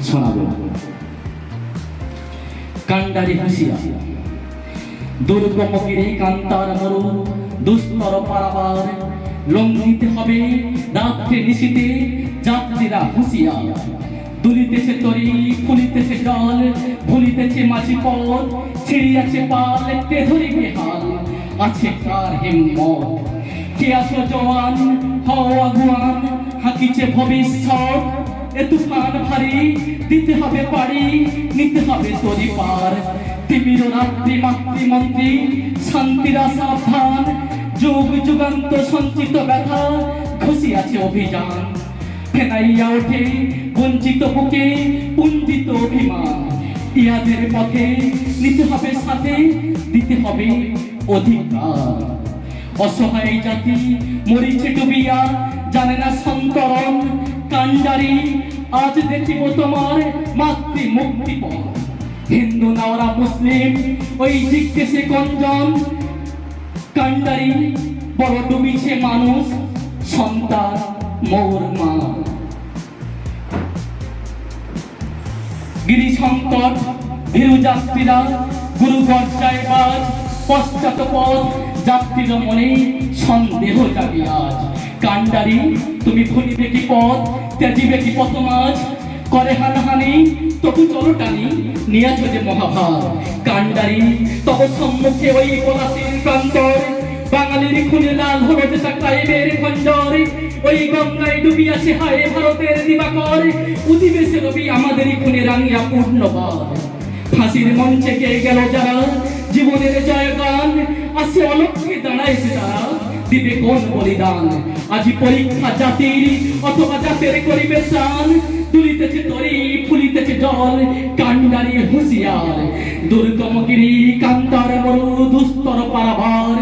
শোনাবো। কান্ডারি হুঁশিয়া, দুর্গম গিরি কান্তার মরু দুস্তর পারাবার, লঙ্ঘিতে হবে রাত্রে নিশীতে যাত্রীরা হুঁশিয়া। দুলিতেছে তরি, ফুলিতেছে জল, ভুলিতেছে মাঝি পথ, ছিড়িয়াছে পাল, কে ধরিবে হাল, আছে কার হিম্মত। কে আছো জওয়ান, হও আগুয়ান, হাঁকিছে ভবিষ্যৎ। এ তুফান ভারী, দিতে হবে পাড়ি, নিতে হবে তরি পার। তিমির রাত্রি মাতৃমন্ত্রী, শান্তিরা সাবধান, যুগ যুগান্ত সঞ্চিত ব্যথা, ঘষিয়াছে অভিযান। ফেনাইয়া ওঠে বঞ্চিত বুকে পুঞ্জিত অভিমান, ইয়াদের পথে নিতে হবে সাথে, দিতে হবে অধিকার। অসহায় জাতি মরিছে ডুবিয়া, জানে না সন্তরণ। কান্ডারি আজ দেখিব তোমার মাতৃ মুক্তি পথ। হিন্দু না ওরা মুসলিম, ওই জিজ্ঞেসে গঞ্জন। কান্ডারি বড় ডুবিছে মানুষ, সন্তান মোর মা। গিরি সংকট ভীরু যাত্রীরা, গুরু গর্জায় বাজ, পশ্চাৎ পথ যাত্রীর মনে সন্দেহ জাগে আজ। কান্ডারি তুমি ভুলিবে কি পথ, ত্যাজিবে কি পথ মাঝ, করে হানাহানি তবু চলো টানি, নিয়াছ যে মহাভার। কান্ডারি তব সম্মুখে ওই পলাশির প্রান্তর, বাঙালির খুনে লাল হলো যে ক্রাইমের খঞ্জর। ওই গঙ্গায় ডুবিয়াছে হায় ভারতের দিবাকর, উদিবেশে রবি আমাদেরই খুনে রাঙিয়া পূর্ণবার। ফাঁসির মঞ্চে গেয়ে গেল যারা জীবনের জয়গান, আসে অলক্ষ্যে দাঁড়াইছে তারা, দিবে কোন বলিদান। আজি পরীক্ষা জাতির অথবা জাতের করিবে স্নান, তুলিতেছে তরি, ফুলিতেছে জল, কান্ডারি হুঁশিয়ার। দুর্গম গিরি কান্তার মরু দুস্তর পারাবার,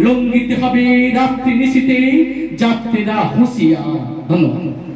লঙ্ঘিতে হবে রাত্রি নিশীতে যাত্রীরা হুঁশিয়ার। ধন্যবাদ।